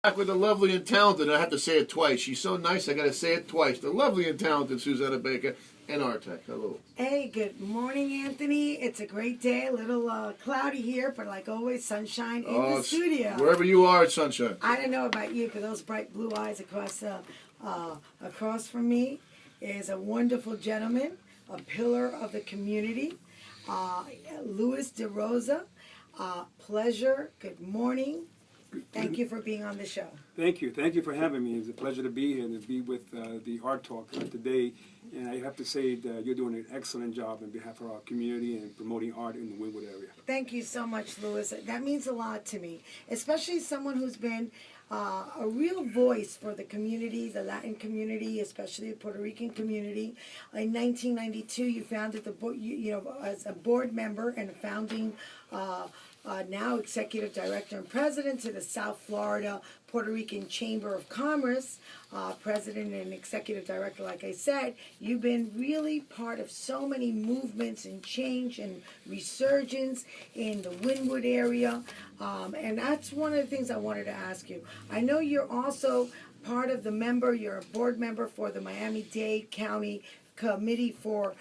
Back with the lovely and talented. I have to say it twice. She's so nice. I got to say it twice. The lovely and talented Susanna Baker and Artec. Hello. Hey, good morning, Anthony. It's a great day. A little cloudy here, but like always, sunshine in the studio. Wherever you are, it's sunshine. I don't know about you, but those bright blue eyes across from me is a wonderful gentleman, a pillar of the community, Louis DeRosa. Pleasure. Good morning. Thank you for being on the show. Thank you. Thank you for having me. It's a pleasure to be here and to be with the Art Talk today. And I have to say that you're doing an excellent job on behalf of our community and promoting art in the Wynwood area. Thank you so much, Louis. That means a lot to me, especially someone who's been a real voice for the community, the Latin community, especially the Puerto Rican community. In 1992, you founded the board, as a board member and a founding now executive director and president to the South Florida Puerto Rican Chamber of Commerce, president and executive director, like I said. You've been really part of so many movements and change and resurgence in the Wynwood area, and that's one of the things I wanted to ask you. I know you're also part of you're a board member for the Miami-Dade County Committee for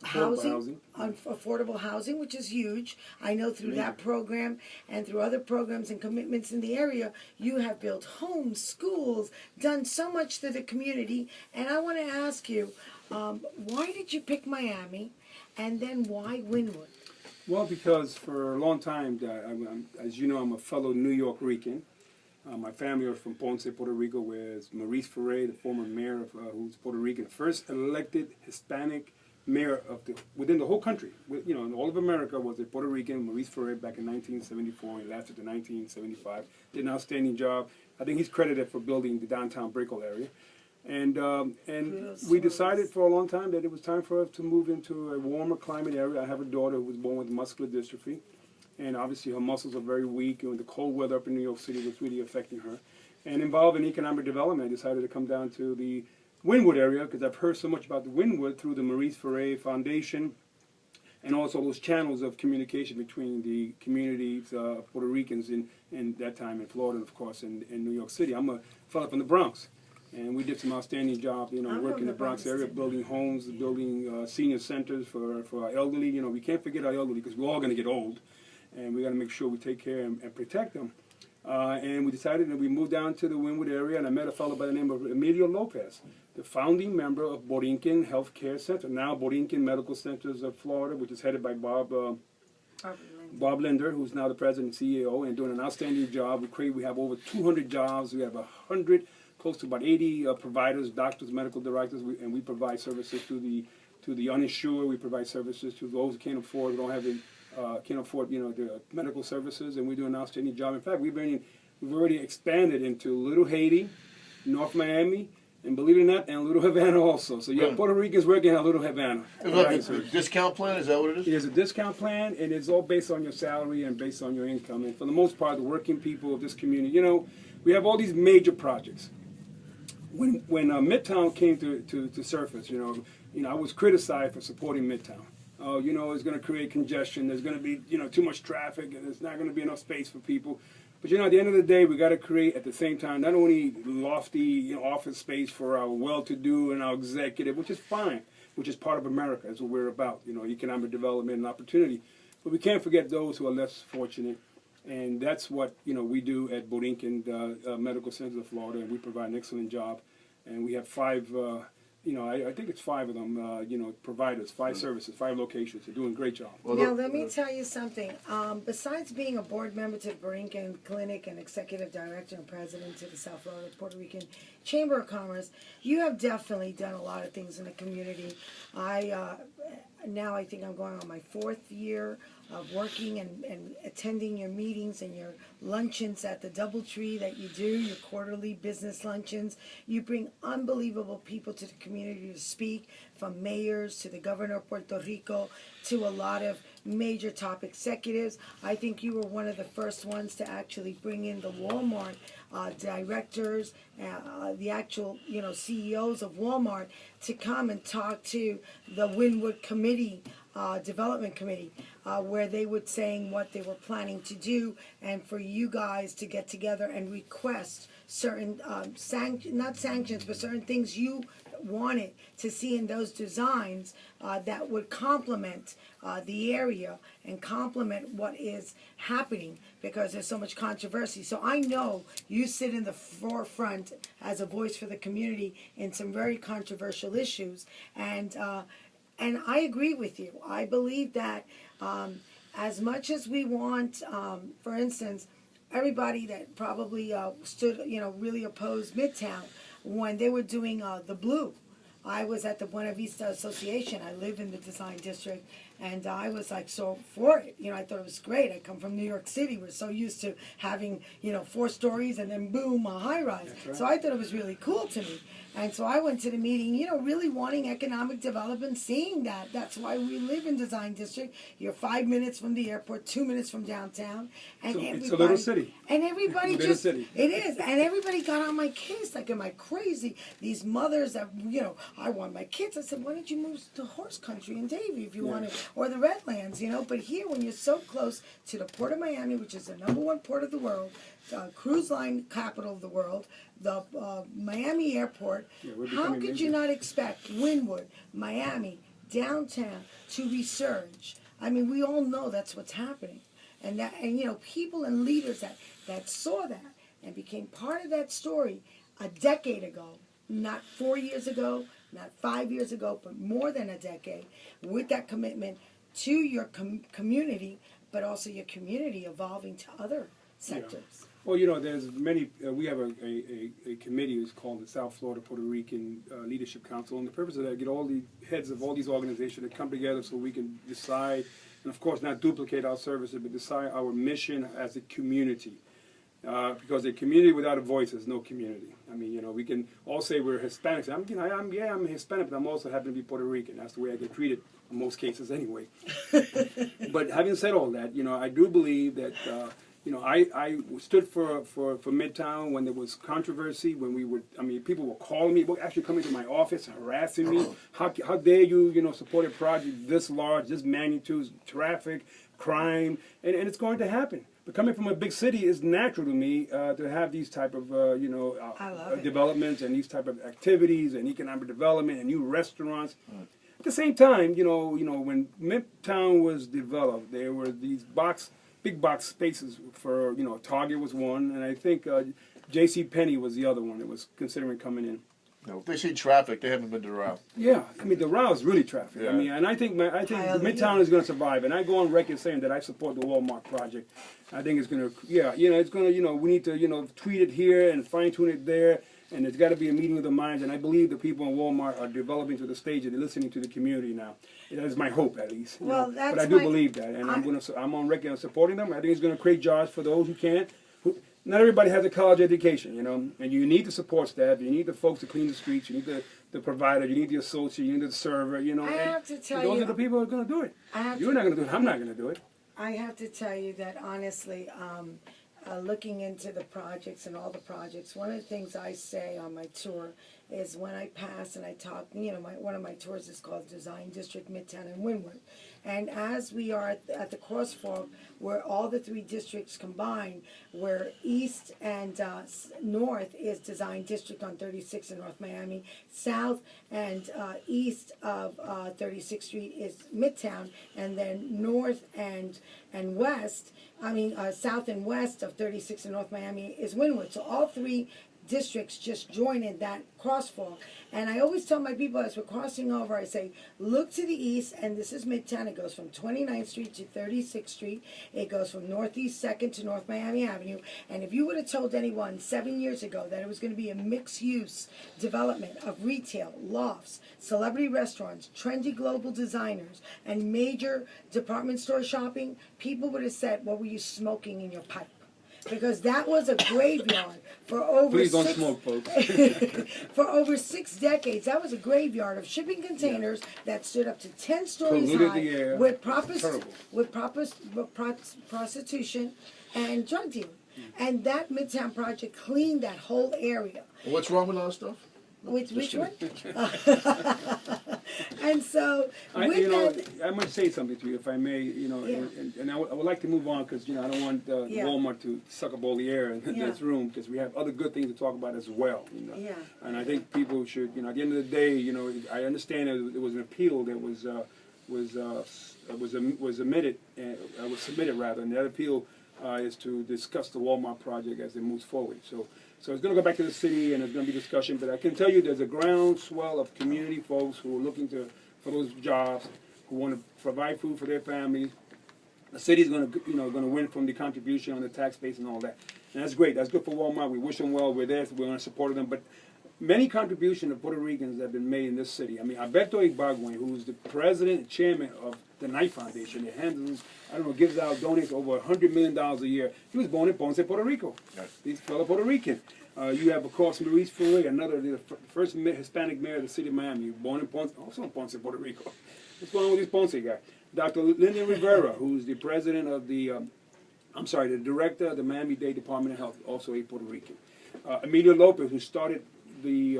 affordable housing, which is huge. I know through that program and through other programs and commitments in the area, you have built homes, schools, done so much to the community. And I want to ask you, why did you pick Miami, and then why Wynwood? Well, because for a long time, as you know, I'm a fellow New York Rican. My family are from Ponce, Puerto Rico, where Maurice Ferrer, the former mayor who's Puerto Rican, first elected Hispanic mayor within the whole country. In all of America was a Puerto Rican, Maurice Ferrer, back in 1974. He lasted to 1975. Did an outstanding job. I think he's credited for building the downtown Brickell area. And we decided for a long time that it was time for us to move into a warmer climate area. I have a daughter who was born with muscular dystrophy, and obviously her muscles are very weak, and the cold weather up in New York City was really affecting her. And involved in economic development, I decided to come down to the Wynwood area, because I've heard so much about the Wynwood through the Maurice Ferrer Foundation, and also those channels of communication between the communities, Puerto Ricans in that time in Florida, and of course in New York City. I'm a fellow from the Bronx, and we did some outstanding job, working in the Bronx area, building homes, building senior centers for our elderly. We can't forget our elderly, because we're all going to get old, and we got to make sure we take care and protect them. And we decided that we moved down to the Wynwood area, and I met a fellow by the name of Emilio Lopez, the founding member of Borinquen Healthcare Center, now Borinquen Medical Centers of Florida, which is headed by Bob Linder, who's now the president and CEO, and doing an outstanding job. We have over 200 jobs. We have 100, close to about 80 providers, doctors, medical directors, and we provide services to the uninsured. We provide services to those who can't afford, the medical services, and we do an outstanding job. In fact, we've already expanded into Little Haiti, North Miami, and believe it or not, and Little Havana also. So you have Puerto Ricans working at Little Havana. Discount plan, is that what it is? It is a discount plan, and it's all based on your salary and based on your income. And for the most part, the working people of this community, we have all these major projects. When Midtown came to surface, I was criticized for supporting Midtown. It's going to create congestion. There's going to be, too much traffic, and there's not going to be enough space for people. But, at the end of the day, we got to create, at the same time, not only lofty, office space for our well-to-do and our executive, which is fine, which is part of America. That's what we're about, economic development and opportunity. But we can't forget those who are less fortunate. And that's what, we do at Borinquen Medical Center of Florida, and we provide an excellent job. And we have 5... I think it's 5 of them, providers, 5 services, 5 locations. They're doing a great job. Now, let me tell you something. Besides being a board member to the Borinquen Clinic and executive director and president to the South Florida Puerto Rican Chamber of Commerce, you have definitely done a lot of things in the community. Now I think I'm going on my 4th year of working and attending your meetings and your luncheons at the Doubletree that you do, your quarterly business luncheons. You bring unbelievable people to the community to speak, from mayors to the governor of Puerto Rico to a lot of major top executives. I think you were one of the first ones to actually bring in the Walmart directors, the actual CEOs of Walmart, to come and talk to the Wynwood Committee Development Committee, where they were saying what they were planning to do, and for you guys to get together and request certain not sanctions, but certain things you wanted to see in those designs that would complement the area and complement what is happening, because there's so much controversy. So I know you sit in the forefront as a voice for the community in some very controversial issues, and I agree with you. I believe that as much as we want, for instance, everybody that probably stood, really opposed Midtown when they were doing the blue. I was at the Buena Vista Association. I live in the design district, and I was like so for it. I thought it was great. I come from New York City. We're so used to having 4 stories and then boom, a high rise. Right. So I thought it was really cool to me. And so I went to the meeting, really wanting economic development, seeing that. That's why we live in Design District. You're 5 minutes from the airport, 2 minutes from downtown. And It's a little city. And everybody Little just, city. it is. And everybody got on my case, like, am I crazy? These mothers that, I want my kids. I said, why don't you move to horse country in Davie if you want to, or the Redlands, But here, when you're so close to the Port of Miami, which is the #1 port of the world, cruise line capital of the world, the Miami airport, how could you not expect Wynwood, Miami, downtown to resurge? I mean, we all know that's what's happening. And people and leaders that saw that and became part of that story a decade ago, not 4 years ago, not 5 years ago, but more than a decade, with that commitment to your community, but also your community evolving to other sectors. Yeah. Well, there's many. We have a committee. It's called the South Florida Puerto Rican Leadership Council, and the purpose of that, get all the heads of all these organizations to come together so we can decide, and of course not duplicate our services, but decide our mission as a community. Because a community without a voice is no community. I mean, we can all say we're Hispanics. I'm Hispanic, but I'm also happen to be Puerto Rican. That's the way I get treated in most cases, anyway. But having said all that, I do believe that. I stood for Midtown when there was controversy, when people were calling me, actually coming to my office, harassing me. How dare you, support a project this large, this magnitude, traffic, crime, and it's going to happen. But coming from a big city, it's natural to me to have these type of, developments and these type of activities and economic development and new restaurants. At the same time, when Midtown was developed, there were these big box spaces for, Target was one, and I think J.C. Penney was the other one that was considering coming in. If they see traffic, they haven't been to the route. Yeah, the route is really traffic. Yeah. And I think Midtown is going to survive, and I go on record saying that I support the Walmart project. I think it's going to, it's going to, we need to, tweet it here and fine tune it there. And there's got to be a meeting of the minds, and I believe the people in Walmart are developing to the stage that they're listening to the community now. That is my hope, at least. Well, that's but I do believe that, and I'm on record on supporting them. I think it's going to create jobs for those who can't. Not everybody has a college education, and you need the support staff, you need the folks to clean the streets, you need the provider, you need the associate, you need the server, I have to tell those you, are the people who are going to do it. You're not going to do it. I'm not going to do it. I have to tell you that honestly, looking into the projects and all the projects, one of the things I say on my tour is when I pass and I talk, one of my tours is called Design District, Midtown, and Wynwood. And as we are at the crosswalk, where all the 3 districts combine, where east and north is Design District on 36th in North Miami, south and east of 36th Street is Midtown, and then north and west, south and west of 36th in North Miami is Wynwood. So all 3 districts just join in that crosswalk. And I always tell my people as we're crossing over, I say, look to the east, and this is Midtown. It goes from 29th Street to 36th Street. It goes from Northeast 2nd to North Miami Avenue. And if you would have told anyone 7 years ago that it was going to be a mixed-use development of retail, lofts, celebrity restaurants, trendy global designers, and major department store shopping, people would have said, what were you smoking in your pipe? Because that was a graveyard for over Please don't smoke, folks. for over 6 decades. That was a graveyard of shipping containers that stood up to 10 stories Polluted high the air. with prostitution and drug dealing. And that Midtown project cleaned that whole area. What's wrong with all that stuff? Which one? And so, with you know, that, I might say something to you if I may. You know, Yeah. and I would like to move on because I don't want Yeah. Walmart to suck up all the air in Yeah. this room because we have other good things to talk about as well. Yeah. And I think people should, at the end of the day, I understand that there was an appeal that was submitted rather, and that appeal is to discuss the Walmart project as it moves forward. So it's going to go back to the city, and there's going to be discussion. But I can tell you, there's a groundswell of community folks who are looking for those jobs, who want to provide food for their families. The city's going to, going to win from the contribution on the tax base and all that, and that's great. That's good for Walmart. We wish them well. We're there. We're going to support them. But many contributions of Puerto Ricans have been made in this city. I mean, Alberto Igbagüen, who's the president and chairman of the Knight Foundation, that handles, gives out, donates over $100 million a year. He was born in Ponce, Puerto Rico. Right. He's a fellow Puerto Rican. You have, of course, Maurice Ferrer, the first Hispanic mayor of the city of Miami, born in Ponce, also in Ponce, Puerto Rico. What's going on with this Ponce guy? Dr. Lyndon Rivera, who's the president of the director of the Miami-Dade Department of Health, also a Puerto Rican. Emilio Lopez, who started the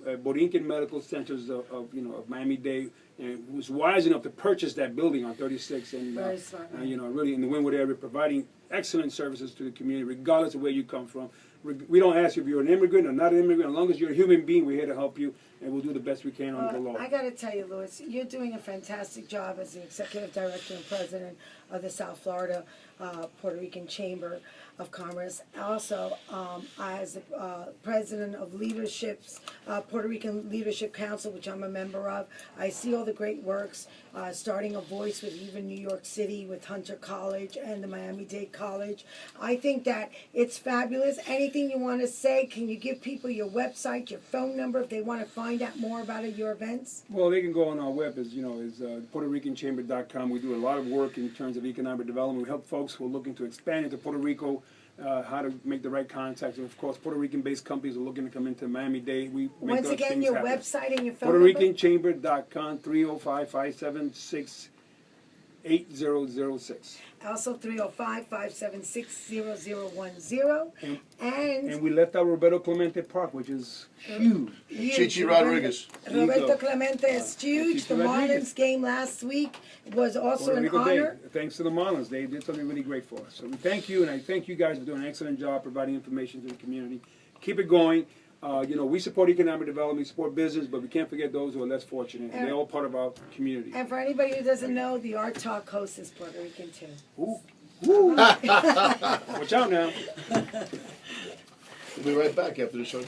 Borinquen Medical Centers of Miami-Dade, and was wise enough to purchase that building on 36 and Very smart, right. really in the Wynwood area, providing excellent services to the community, regardless of where you come from. We don't ask you if you're an immigrant or not an immigrant. As long as you're a human being, we're here to help you, and we'll do the best we can under the law. I got to tell you, Louis, you're doing a fantastic job as the executive director and president of the South Florida Puerto Rican Chamber of Commerce. Also, as the president of Puerto Rican Leadership Council, which I'm a member of, I see all the great works, starting a voice with even New York City, with Hunter College and the Miami-Dade College. I think that it's fabulous. Anything you want to say? Can you give people your website, your phone number, if they want to find out more about your events? Well, they can go on our web, is PuertoRicanChamber.com. We do a lot of work in terms of economic development. We help folks who are looking to expand into Puerto Rico, how to make the right contacts. And of course, Puerto Rican-based companies are looking to come into Miami-Dade. We make Once those again, things your happen. website and your phone number? PuertoRicanChamber.com, 305-576-8006. Also 305-576-0010. And we left out Roberto Clemente Park, which is huge. Chichi Rodriguez. Roberto Clemente is huge. Chichi The Rodriguez. Marlins game last week was also Puerto an Rico Day. honor. Thanks to the Marlins. They did something really great for us. So we thank you, and I thank you guys for doing an excellent job providing information to the community. Keep it going. We support economic development, we support business, but we can't forget those who are less fortunate. And they're all part of our community. And for anybody who doesn't know, the Art Talk host is Puerto Rican too. Ooh. Woo. Watch out now. We'll be right back after the show.